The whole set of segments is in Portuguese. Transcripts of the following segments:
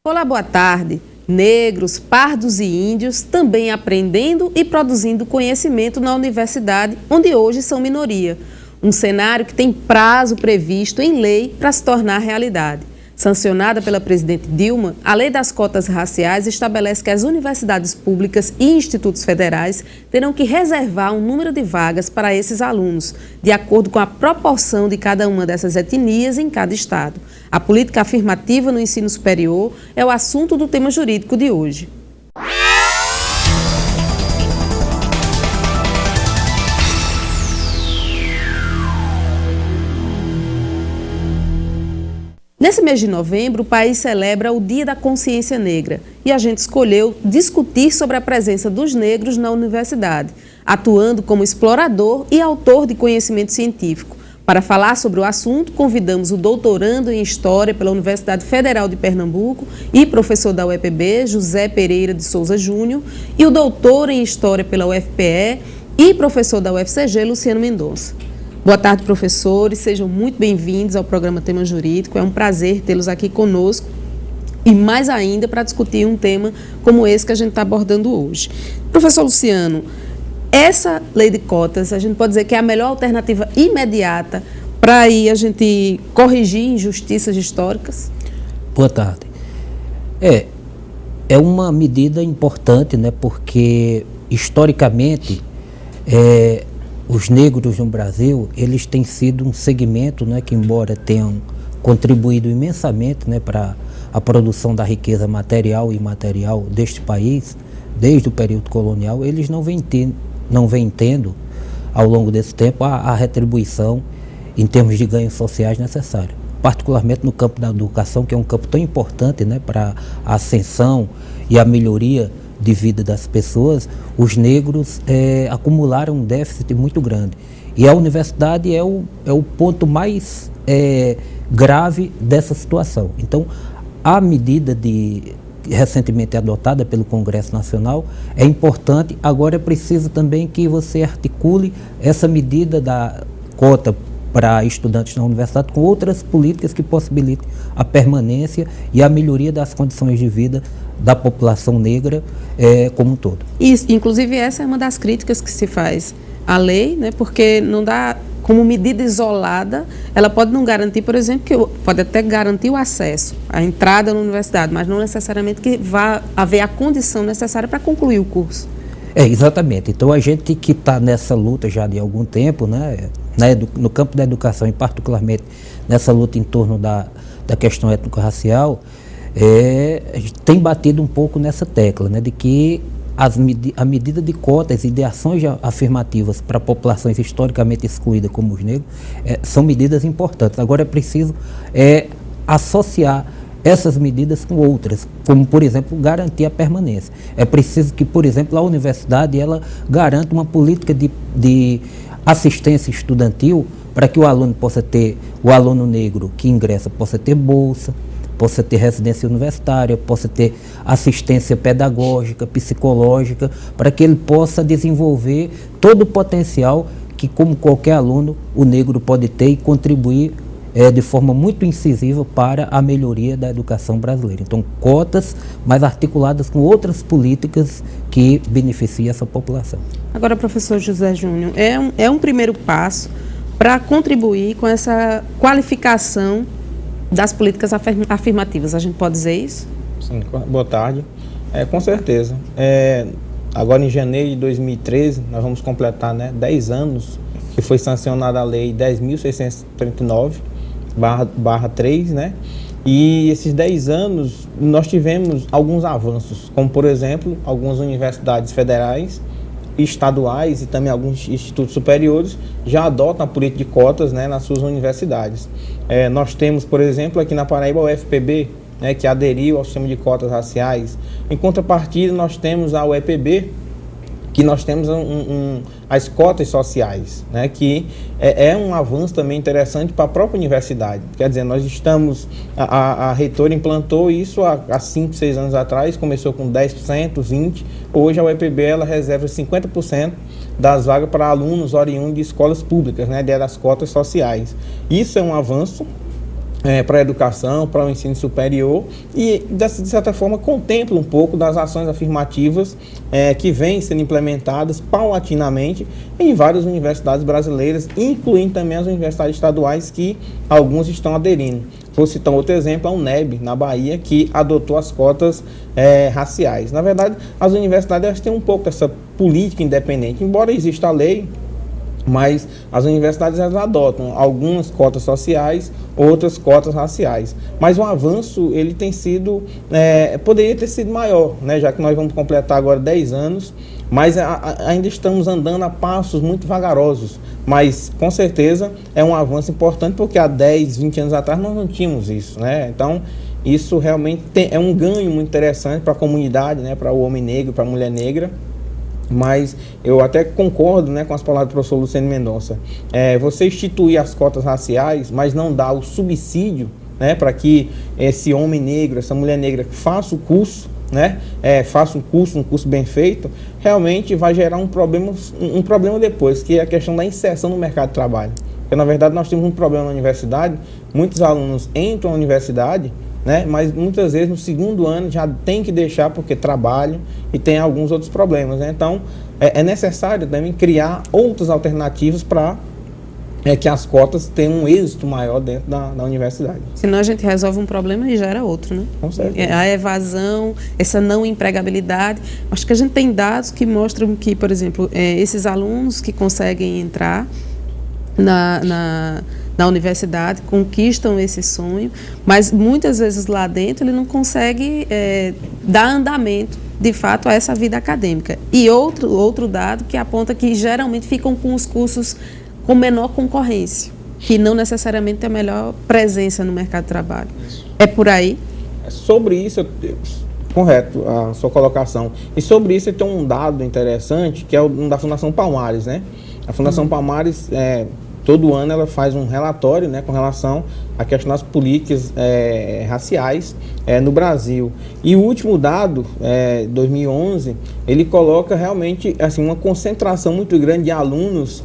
Olá, boa tarde. Negros, pardos e índios também aprendendo e produzindo conhecimento na universidade, onde hoje são minoria. Um cenário que tem prazo previsto em lei para se tornar realidade. Sancionada pela presidente Dilma, a Lei das Cotas Raciais estabelece que as universidades públicas e institutos federais terão que reservar um número de vagas para esses alunos, de acordo com a proporção de cada uma dessas etnias em cada estado. A política afirmativa no ensino superior é o assunto do tema jurídico de hoje. Nesse mês de novembro, o país celebra o Dia da Consciência Negra e a gente escolheu discutir sobre a presença dos negros na universidade, atuando como explorador e autor de conhecimento científico. Para falar sobre o assunto, convidamos o doutorando em História pela Universidade Federal de Pernambuco e professor da UEPB, José Pereira de Souza Júnior, e o doutor em História pela UFPE e professor da UFCG, Luciano Mendonça. Boa tarde, professores. Sejam muito bem-vindos ao programa Tema Jurídico. É um prazer tê-los aqui conosco e mais ainda para discutir um tema como esse que a gente está abordando hoje. Professor Luciano, essa lei de cotas, a gente pode dizer que é a melhor alternativa imediata para aí a gente corrigir injustiças históricas? Boa tarde. É uma medida importante, né, porque historicamente os negros no Brasil, eles têm sido um segmento, né, que embora tenham contribuído imensamente, né, para a produção da riqueza material e imaterial deste país, desde o período colonial, eles não vêm tendo, ao longo desse tempo, a retribuição em termos de ganhos sociais necessários. Particularmente no campo da educação, que é um campo tão importante, né, para a ascensão e a melhoria de vida das pessoas, os negros acumularam um déficit muito grande. E a universidade é o ponto mais grave dessa situação. Então, a medida recentemente adotada pelo Congresso Nacional é importante. Agora é preciso também que você articule essa medida da cota para estudantes na universidade com outras políticas que possibilitem a permanência e a melhoria das condições de vida da população negra como um todo. Isso, inclusive essa é uma das críticas que se faz à lei, né, porque não dá, como medida isolada, ela pode não garantir, por exemplo, que pode até garantir o acesso, a entrada na universidade, mas não necessariamente que vá haver a condição necessária para concluir o curso. Exatamente. Então a gente que está nessa luta já de algum tempo, né, no campo da educação e particularmente nessa luta em torno da questão étnico-racial, a gente tem batido um pouco nessa tecla, né, de que a medida de cotas e de ações afirmativas para populações historicamente excluídas como os negros são medidas importantes. Agora é preciso associar essas medidas com outras, como, por exemplo, garantir a permanência. É preciso que, por exemplo, a universidade ela garanta uma política de assistência estudantil para que o aluno negro que ingressa possa ter bolsa, possa ter residência universitária, possa ter assistência pedagógica, psicológica, para que ele possa desenvolver todo o potencial que, como qualquer aluno, o negro pode ter e contribuir de forma muito incisiva para a melhoria da educação brasileira. Então, cotas, mas articuladas com outras políticas que beneficiem essa população. Agora, professor José Júnior, é um primeiro passo para contribuir com essa qualificação das políticas afirmativas. A gente pode dizer isso? Sim, boa tarde. Com certeza. Agora, em janeiro de 2013, nós vamos completar 10 anos que foi sancionada a Lei 10.639/3, né? E esses 10 anos nós tivemos alguns avanços, como, por exemplo, algumas universidades federais, estaduais e também alguns institutos superiores já adotam a política de cotas, né, nas suas universidades. Nós temos, por exemplo, aqui na Paraíba, a UFPB, né, que aderiu ao sistema de cotas raciais. Em contrapartida, nós temos a UEPB, que nós temos as cotas sociais, né, que é um avanço também interessante para a própria universidade. Quer dizer, nós estamos, a reitora implantou isso há 5, 6 anos atrás, começou com 10%, 20%, hoje a UEPB ela reserva 50% das vagas para alunos oriundos de escolas públicas, né, das cotas sociais. Isso é um avanço. para a educação, para o ensino superior e, de certa forma, contempla um pouco das ações afirmativas que vêm sendo implementadas paulatinamente em várias universidades brasileiras, incluindo também as universidades estaduais que alguns estão aderindo. Vou citar outro exemplo, a UNEB, na Bahia, que adotou as cotas raciais. Na verdade, as universidades elas têm um pouco dessa política independente, embora exista a lei, mas as universidades elas adotam algumas cotas sociais, outras cotas raciais. Mas o avanço ele tem sido, poderia ter sido maior, né? Já que nós vamos completar agora 10 anos, mas ainda estamos andando a passos muito vagarosos. Mas com certeza é um avanço importante, porque há 10, 20 anos atrás nós não tínhamos isso, né? Então isso realmente é um ganho muito interessante para a comunidade, né? Para o homem negro, para a mulher negra. Mas eu até concordo, né, com as palavras do professor Luciano Mendonça. Você instituir as cotas raciais, mas não dar o subsídio, né, para que esse homem negro, essa mulher negra faça o curso, né, faça um curso bem feito, realmente vai gerar um problema depois, que é a questão da inserção no mercado de trabalho. Porque, na verdade, nós temos um problema na universidade, muitos alunos entram na universidade, né? Mas muitas vezes no segundo ano já tem que deixar porque trabalham e tem alguns outros problemas, né? Então é necessário também criar outras alternativas para que as cotas tenham um êxito maior dentro da universidade. Senão a gente resolve um problema e gera outro, né? Com certeza. A evasão, essa não empregabilidade. Acho que a gente tem dados que mostram que, por exemplo, esses alunos que conseguem entrar na universidade, conquistam esse sonho, mas muitas vezes lá dentro ele não consegue dar andamento, de fato, a essa vida acadêmica. E outro dado que aponta que geralmente ficam com os cursos com menor concorrência, que não necessariamente tem a melhor presença no mercado de trabalho. É por aí? Sobre isso, correto a sua colocação. E sobre isso tem um dado interessante, que é o da Fundação Palmares, né? A Fundação Palmares, todo ano ela faz um relatório, né, com relação à questão das políticas raciais no Brasil. E o último dado, 2011, ele coloca realmente assim, uma concentração muito grande de alunos,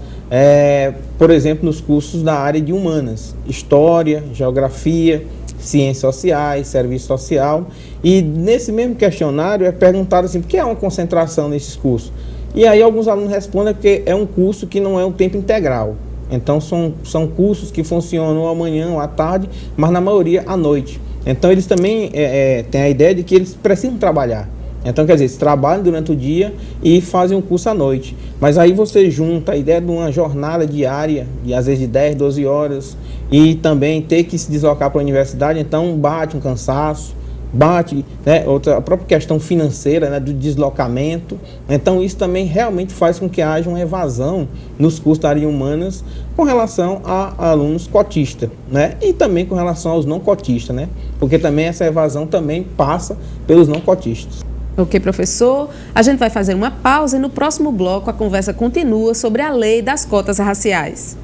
por exemplo, nos cursos da área de humanas, história, geografia, ciências sociais, serviço social. E nesse mesmo questionário é perguntado assim, por que há uma concentração nesses cursos? E aí alguns alunos respondem que é um curso que não é um tempo integral. Então são cursos que funcionam amanhã ou à tarde, mas na maioria à noite. Então eles também têm a ideia de que eles precisam trabalhar. Então, quer dizer, eles trabalham durante o dia e fazem um curso à noite. Mas aí você junta a ideia de uma jornada diária, às vezes de 10, 12 horas, e também ter que se deslocar para a universidade, então bate um cansaço, bate, né, a própria questão financeira, né, do deslocamento. Então isso também realmente faz com que haja uma evasão nos cursos da área de humanas com relação a alunos cotistas, né, e também com relação aos não cotistas, né, porque também essa evasão também passa pelos não cotistas. Ok, professor. A gente vai fazer uma pausa e no próximo bloco a conversa continua sobre a lei das cotas raciais.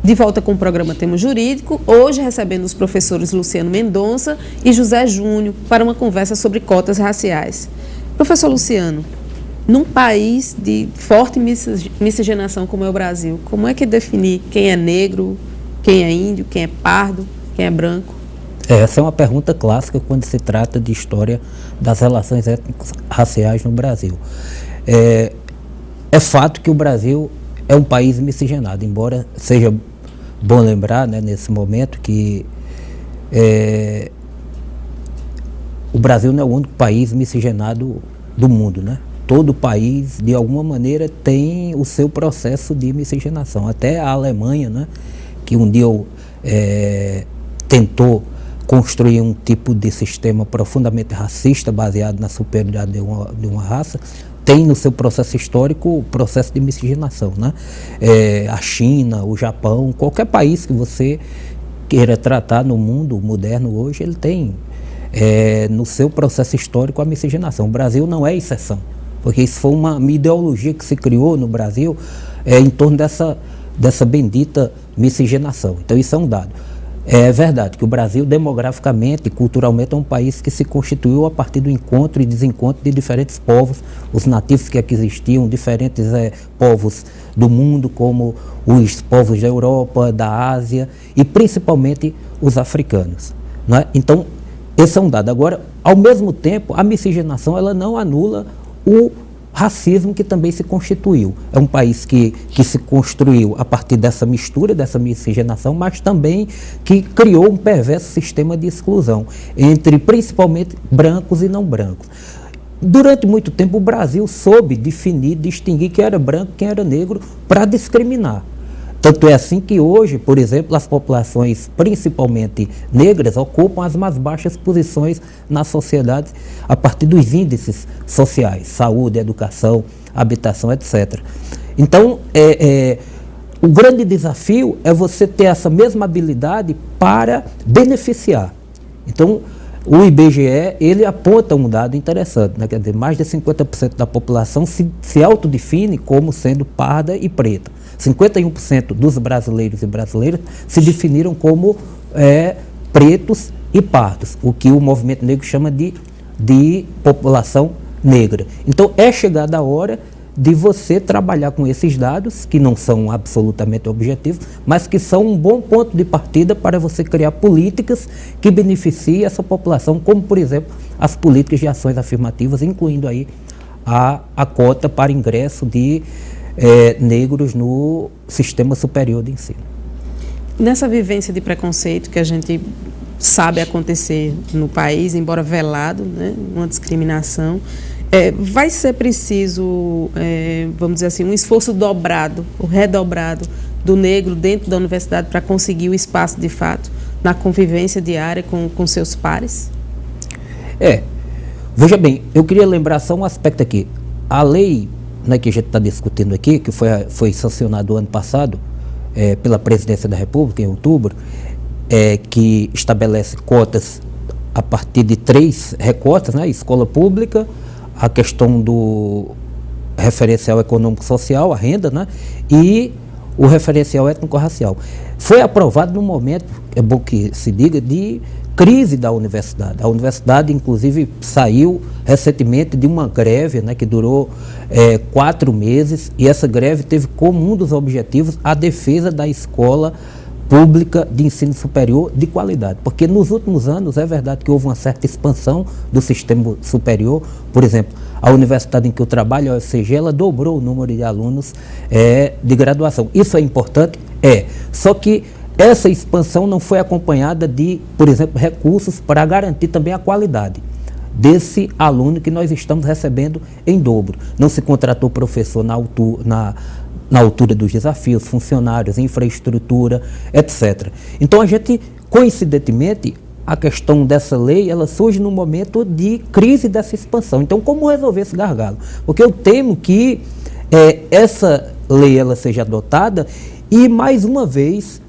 De volta com o programa Tema Jurídico, hoje recebendo os professores Luciano Mendonça e José Júnior para uma conversa sobre cotas raciais. Professor Luciano, num país de forte miscigenação como é o Brasil, como é que definir quem é negro, quem é índio, quem é pardo, quem é branco? Essa é uma pergunta clássica quando se trata de história das relações étnicas raciais no Brasil. É fato que o Brasil é um país miscigenado, embora seja bom lembrar, né, nesse momento que o Brasil não é o único país miscigenado do mundo, né? Todo país, de alguma maneira, tem o seu processo de miscigenação. Até a Alemanha, né, que um dia tentou construir um tipo de sistema profundamente racista, baseado na superioridade de uma raça, tem no seu processo histórico o processo de miscigenação, né? A China, o Japão, qualquer país que você queira tratar no mundo moderno hoje, ele tem no seu processo histórico a miscigenação. O Brasil não é exceção, porque isso foi uma ideologia que se criou no Brasil em torno dessa bendita miscigenação. Então isso é um dado. É verdade que o Brasil, demograficamente e culturalmente, é um país que se constituiu a partir do encontro e desencontro de diferentes povos, os nativos que aqui existiam, diferentes povos do mundo, como os povos da Europa, da Ásia e principalmente os africanos, não é? Então, esse é um dado. Agora, ao mesmo tempo, a miscigenação ela não anula o racismo que também se constituiu. É um país que se construiu a partir dessa mistura, dessa miscigenação, mas também que criou um perverso sistema de exclusão entre principalmente brancos e não brancos. Durante muito tempo o Brasil soube definir, distinguir quem era branco e quem era negro para discriminar. Tanto é assim que hoje, por exemplo, as populações, principalmente negras, ocupam as mais baixas posições na sociedade a partir dos índices sociais, saúde, educação, habitação, etc. Então, o grande desafio é você ter essa mesma habilidade para beneficiar. Então, o IBGE, ele aponta um dado interessante, né? Quer dizer, mais de 50% da população se autodefine como sendo parda e preta. 51% dos brasileiros e brasileiras se definiram como pretos e pardos, o que o movimento negro chama de população negra. Então, é chegada a hora de você trabalhar com esses dados, que não são absolutamente objetivos, mas que são um bom ponto de partida para você criar políticas que beneficiem essa população, como, por exemplo, as políticas de ações afirmativas, incluindo aí a cota para ingresso de negros no sistema superior de ensino. Nessa vivência de preconceito que a gente sabe acontecer no país, embora velado, né, uma discriminação, vai ser preciso, vamos dizer assim, um esforço dobrado, ou redobrado do negro dentro da universidade para conseguir o espaço de fato na convivência diária com seus pares? Veja bem, eu queria lembrar só um aspecto aqui. A lei, né, que a gente está discutindo aqui, que foi sancionado o ano passado pela Presidência da República, em outubro, que estabelece cotas a partir de 3 recortes, né, escola pública, a questão do referencial econômico-social, a renda, né, e o referencial étnico-racial. Foi aprovado num momento, é bom que se diga, de crise da universidade. A universidade, inclusive, saiu recentemente de uma greve, né, que durou 4 meses, e essa greve teve como um dos objetivos a defesa da escola pública de ensino superior de qualidade, porque nos últimos anos é verdade que houve uma certa expansão do sistema superior. Por exemplo, a universidade em que eu trabalho, a UFCG, ela dobrou o número de alunos de graduação. Isso é importante? Só que essa expansão não foi acompanhada de, por exemplo, recursos para garantir também a qualidade desse aluno que nós estamos recebendo em dobro. Não se contratou professor na altura dos desafios, funcionários, infraestrutura, etc. Então, a gente, coincidentemente, a questão dessa lei, ela surge num momento de crise dessa expansão. Então, como resolver esse gargalo? Porque eu temo que essa lei ela seja adotada e, mais uma vez,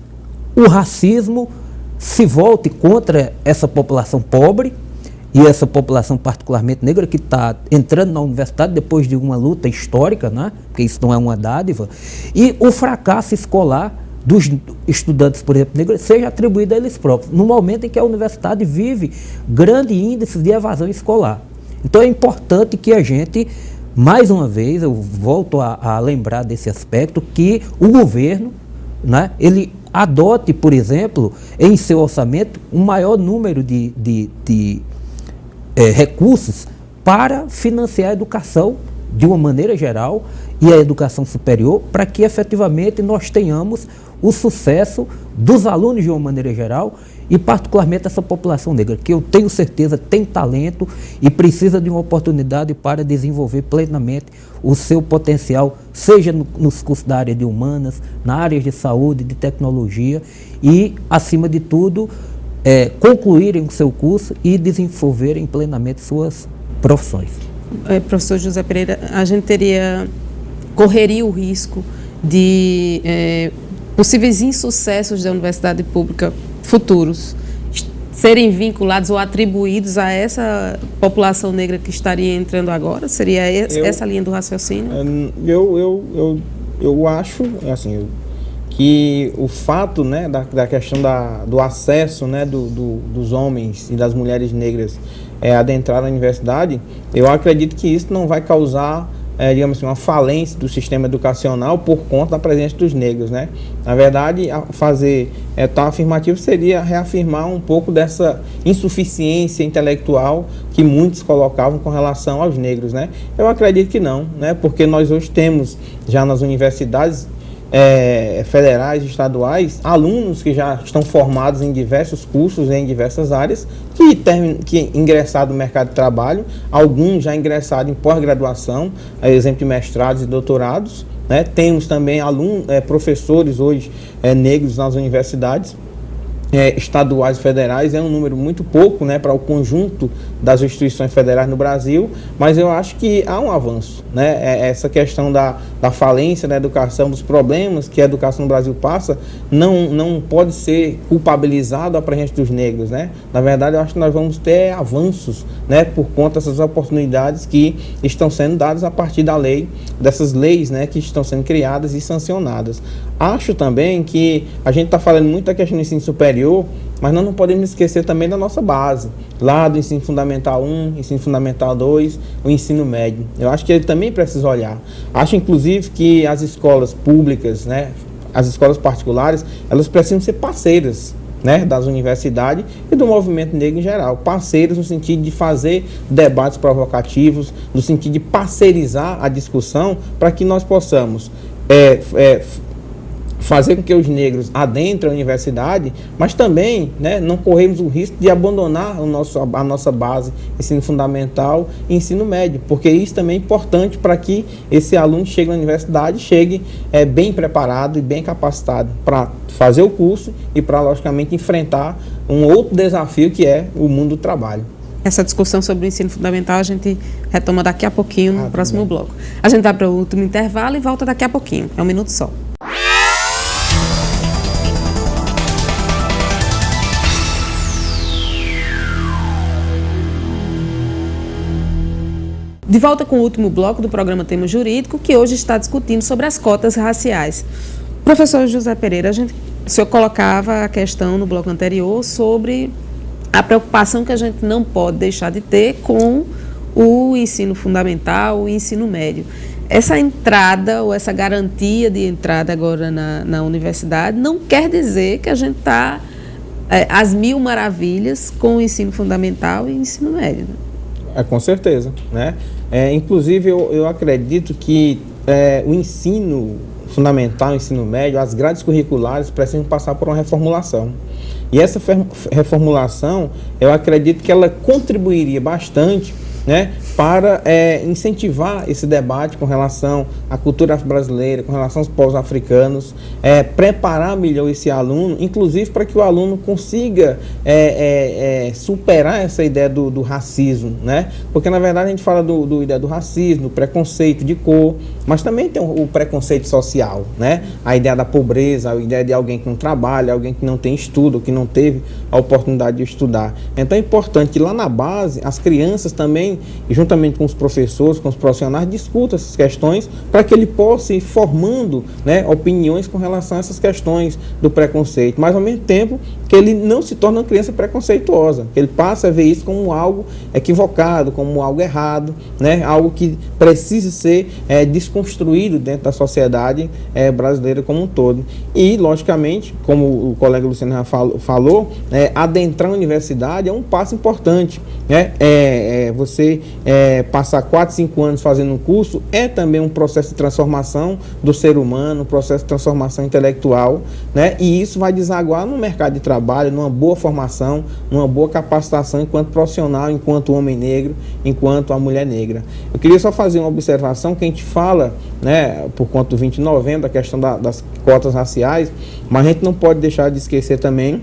o racismo se volte contra essa população pobre, e essa população particularmente negra que está entrando na universidade depois de uma luta histórica, né? Porque isso não é uma dádiva, e o fracasso escolar dos estudantes, por exemplo, negros, seja atribuído a eles próprios, no momento em que a universidade vive grande índice de evasão escolar. Então é importante que a gente, mais uma vez, eu volto a lembrar desse aspecto, que o governo, né, ele adote, por exemplo, em seu orçamento, um maior número de recursos para financiar a educação de uma maneira geral e a educação superior, para que efetivamente nós tenhamos o sucesso dos alunos de uma maneira geral e particularmente essa população negra, que eu tenho certeza tem talento e precisa de uma oportunidade para desenvolver plenamente o seu potencial, seja nos cursos da área de humanas, na área de saúde, de tecnologia e, acima de tudo, concluírem o seu curso e desenvolverem plenamente suas profissões. Professor José Pereira, a gente correria o risco de possíveis insucessos da universidade pública futuros serem vinculados ou atribuídos a essa população negra que estaria entrando agora? Seria essa a linha do raciocínio? Eu acho, assim, que o fato, né, da questão do acesso, né, dos homens e das mulheres negras adentrar na universidade, eu acredito que isso não vai causar, digamos assim, uma falência do sistema educacional por conta da presença dos negros, né? Na verdade, fazer tal afirmativo seria reafirmar um pouco dessa insuficiência intelectual que muitos colocavam com relação aos negros, né? Eu acredito que não, né? Porque nós hoje temos já nas universidades federais e estaduais, alunos que já estão formados em diversos cursos, em diversas áreas, que ingressaram no mercado de trabalho, alguns já ingressaram em pós-graduação, exemplo de mestrados e doutorados, né? Temos também professores hoje negros nas universidades, estaduais e federais. É um número muito pouco, né, para o conjunto das instituições federais no Brasil, mas eu acho que há um avanço, né? Essa questão da falência da educação, dos problemas que a educação no Brasil passa, não pode ser culpabilizado a presença dos negros, né? Na verdade, eu acho que nós vamos ter avanços, né, por conta dessas oportunidades que estão sendo dadas a partir da lei, dessas leis, né, que estão sendo criadas e sancionadas. Acho também que a gente está falando muito da questão do ensino superior, mas nós não podemos esquecer também da nossa base, lá do ensino fundamental 1, ensino fundamental 2, o ensino médio. Eu acho que ele também precisa olhar. Acho, inclusive, que as escolas públicas, né, as escolas particulares, elas precisam ser parceiras, né, das universidades e do movimento negro em geral. Parceiros no sentido de fazer debates provocativos, no sentido de parceirizar a discussão para que nós possamos fazer com que os negros adentrem a universidade, mas também, né, não corremos o risco de abandonar a nossa base, ensino fundamental e ensino médio, porque isso também é importante para que esse aluno chegue na universidade, chegue bem preparado e bem capacitado para fazer o curso e para, logicamente, enfrentar um outro desafio que é o mundo do trabalho. Essa discussão sobre o ensino fundamental a gente retoma daqui a pouquinho no próximo bloco. A gente vai para o último intervalo e volta daqui a pouquinho. É um minuto só. De volta com o último bloco do programa Tema Jurídico, que hoje está discutindo sobre as cotas raciais. Professor José Pereira, o senhor colocava a questão no bloco anterior sobre a preocupação que a gente não pode deixar de ter com o ensino fundamental, o ensino médio. Essa entrada ou essa garantia de entrada agora na universidade não quer dizer que a gente está às mil maravilhas com o ensino fundamental e o ensino médio, né? Com certeza, né? Inclusive, eu acredito que o ensino fundamental, o ensino médio, as grades curriculares precisam passar por uma reformulação. E essa reformulação, eu acredito que ela contribuiria bastante, né, para incentivar esse debate com relação à cultura brasileira, com relação aos povos africanos, preparar melhor esse aluno, inclusive para que o aluno consiga superar essa ideia do racismo, né? Porque, na verdade, a gente fala do ideia do racismo, do preconceito de cor, mas também tem o preconceito social, né? A ideia da pobreza, a ideia de alguém que não trabalha, alguém que não tem estudo, que não teve a oportunidade de estudar. Então é importante que lá na base as crianças também, juntamente com os professores, com os profissionais, discutam essas questões para que ele possa ir formando, né, opiniões com relação a essas questões do preconceito, mas ao mesmo tempo que ele não se torne uma criança preconceituosa, que ele passe a ver isso como algo equivocado, como algo errado, né, algo que precisa ser desconstruído dentro da sociedade brasileira como um todo. E, logicamente, como o colega Luciano já falou, adentrar a universidade é um passo importante, né? Você passar 4, 5 anos fazendo um curso é também um processo de transformação do ser humano, um processo de transformação intelectual, né? E isso vai desaguar no mercado de trabalho, numa boa formação, numa boa capacitação enquanto profissional, enquanto homem negro, enquanto a mulher negra. Eu queria só fazer uma observação que a gente fala, né, por conta do 20 de novembro, da questão das cotas raciais, mas a gente não pode deixar de esquecer também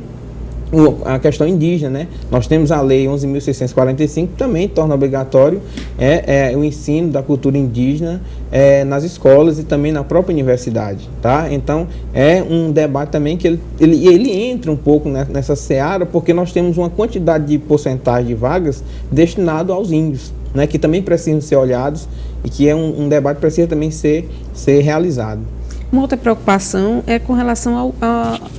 a questão indígena, né? Nós temos a lei 11.645 que também torna obrigatório o ensino da cultura indígena nas escolas e também na própria universidade, tá? Então é um debate também que ele entra um pouco nessa seara, porque nós temos uma quantidade de porcentagem de vagas destinado aos índios, né? Que também precisam ser olhados e que é um debate que precisa também ser realizado. Uma outra preocupação é com relação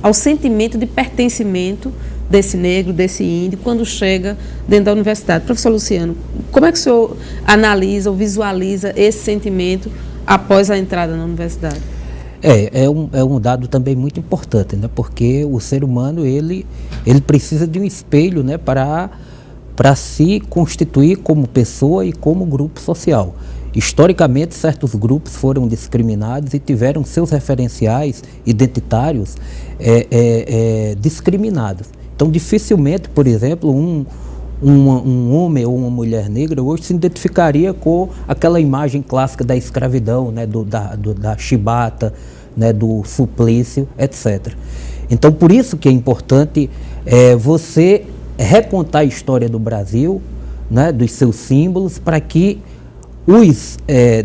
ao sentimento de pertencimento desse negro, desse índio, quando chega dentro da universidade. Professor Luciano, como é que o senhor analisa ou visualiza esse sentimento após a entrada na universidade? É um dado também muito importante, né? Porque o ser humano ele precisa de um espelho, né? para se constituir como pessoa e como grupo social. Historicamente, certos grupos foram discriminados e tiveram seus referenciais identitários discriminados. Então, dificilmente, por exemplo, um homem ou uma mulher negra hoje se identificaria com aquela imagem clássica da escravidão, né, da chibata, né, do suplício, etc. Então, por isso que é importante você recontar a história do Brasil, né, dos seus símbolos, para que os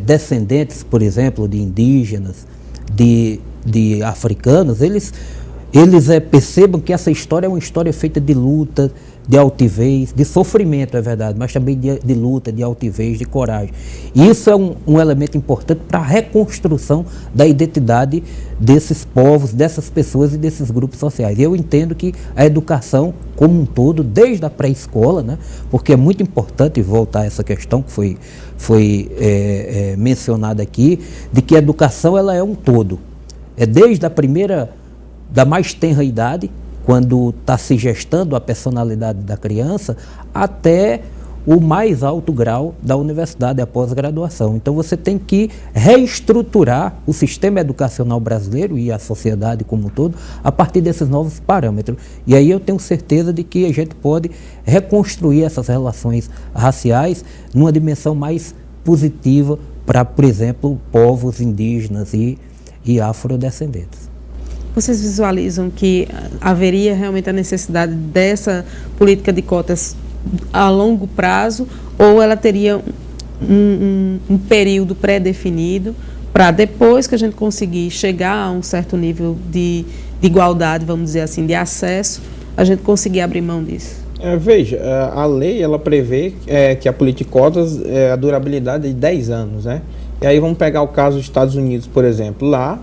descendentes, por exemplo, de indígenas, de africanos, eles percebam que essa história é uma história feita de luta, de altivez, de sofrimento, é verdade, mas também de luta, de altivez, de coragem. E isso é um elemento importante para a reconstrução da identidade desses povos, dessas pessoas e desses grupos sociais. E eu entendo que a educação como um todo, desde a pré-escola, né, porque é muito importante voltar a essa questão que foi mencionada aqui, de que a educação ela é um todo. É desde da mais tenra idade, quando está se gestando a personalidade da criança, até o mais alto grau da universidade, após a graduação. Então você tem que reestruturar o sistema educacional brasileiro e a sociedade como um todo a partir desses novos parâmetros. E aí eu tenho certeza de que a gente pode reconstruir essas relações raciais numa dimensão mais positiva para, por exemplo, povos indígenas e afrodescendentes. Vocês visualizam que haveria realmente a necessidade dessa política de cotas a longo prazo, ou ela teria um período pré-definido para, depois que a gente conseguir chegar a um certo nível de igualdade, vamos dizer assim, de acesso, a gente conseguir abrir mão disso? Veja, a lei ela prevê que a política de cotas a durabilidade é de 10 anos, né? E aí vamos pegar o caso dos Estados Unidos, por exemplo. Lá,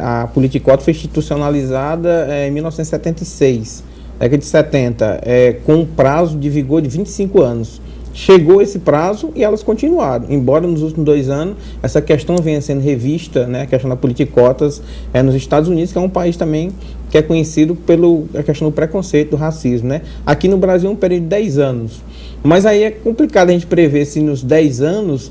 a política de cotas foi institucionalizada em 1976, década de 70, com um prazo de vigor de 25 anos. Chegou esse prazo e elas continuaram, embora nos últimos 2 anos essa questão venha sendo revista, né, a questão da política de cotas nos Estados Unidos, que é um país também que é conhecido pela questão do preconceito, do racismo, né? Aqui no Brasil é um período de 10 anos. Mas aí é complicado a gente prever se nos 10 anos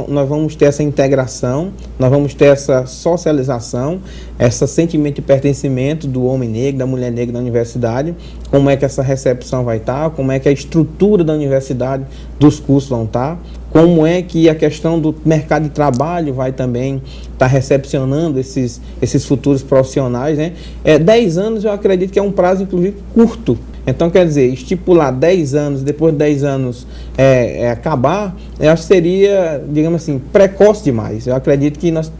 nós vamos ter essa integração, nós vamos ter essa socialização, esse sentimento de pertencimento do homem negro, da mulher negra na universidade, como é que essa recepção vai estar, como é que a estrutura da universidade, dos cursos vão estar, como é que a questão do mercado de trabalho vai também estar recepcionando esses futuros profissionais, né? 10 anos eu acredito que é um prazo, inclusive, curto. Então, quer dizer, estipular 10 anos, depois de 10 anos acabar, eu acho que seria, digamos assim, precoce demais. Eu acredito que nós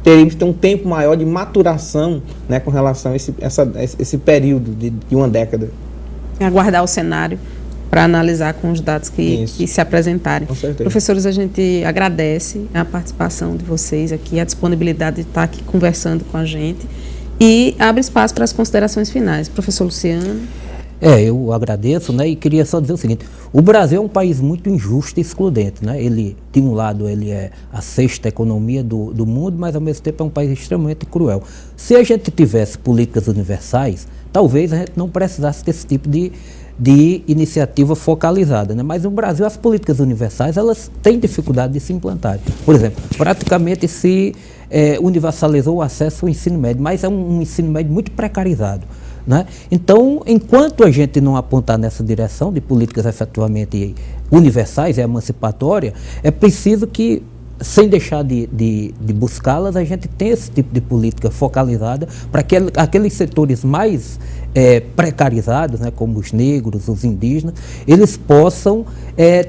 teríamos que ter um tempo maior de maturação, né, com relação a esse período de uma década. Aguardar o cenário para analisar com os dados que se apresentarem. Com certeza. Professores, a gente agradece a participação de vocês aqui, a disponibilidade de estar aqui conversando com a gente e abre espaço para as considerações finais. Professor Luciano. Eu agradeço, né, e queria só dizer o seguinte: o Brasil é um país muito injusto e excludente, né? Ele, de um lado, ele é a 6ª economia do mundo, mas ao mesmo tempo é um país extremamente cruel. Se a gente tivesse políticas universais, talvez a gente não precisasse desse tipo de iniciativa focalizada, né? Mas no Brasil as políticas universais elas têm dificuldade de se implantar. Por exemplo, praticamente se universalizou o acesso ao ensino médio, mas é um ensino médio muito precarizado, né? Então, enquanto a gente não apontar nessa direção de políticas efetivamente universais e emancipatórias, é preciso que, sem deixar de buscá-las, a gente tem esse tipo de política focalizada para que aqueles setores mais precarizados, né, como os negros, os indígenas, eles possam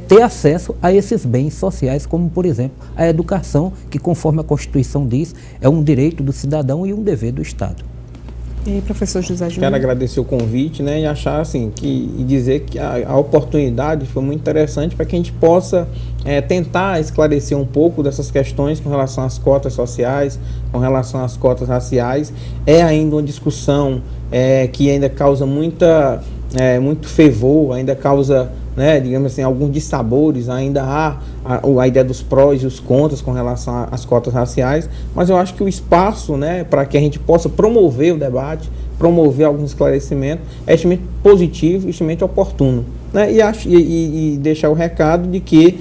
ter acesso a esses bens sociais, como, por exemplo, a educação, que, conforme a Constituição diz, é um direito do cidadão e um dever do Estado. E aí, professor José Júnior? Quero agradecer o convite, né, e achar assim e dizer que a oportunidade foi muito interessante para que a gente possa tentar esclarecer um pouco dessas questões com relação às cotas sociais, com relação às cotas raciais. É ainda uma discussão que ainda causa muito fervor, ainda causa, né, digamos assim, alguns dissabores. Ainda há a ideia dos prós e os contras com relação às cotas raciais, mas eu acho que o espaço, né, para que a gente possa promover o debate, promover algum esclarecimento, é extremamente positivo, extremamente oportuno, né? E deixar o recado de que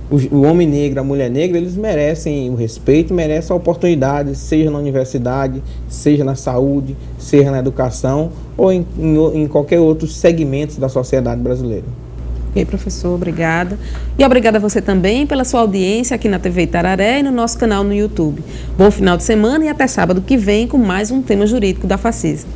o homem negro, a mulher negra, eles merecem o respeito, merecem a oportunidade, seja na universidade, seja na saúde, seja na educação ou em qualquer outro segmento da sociedade brasileira. Ok, professor, obrigada. E obrigada a você também pela sua audiência aqui na TV Itararé e no nosso canal no YouTube. Bom final de semana e até sábado que vem com mais um tema jurídico da Facisa.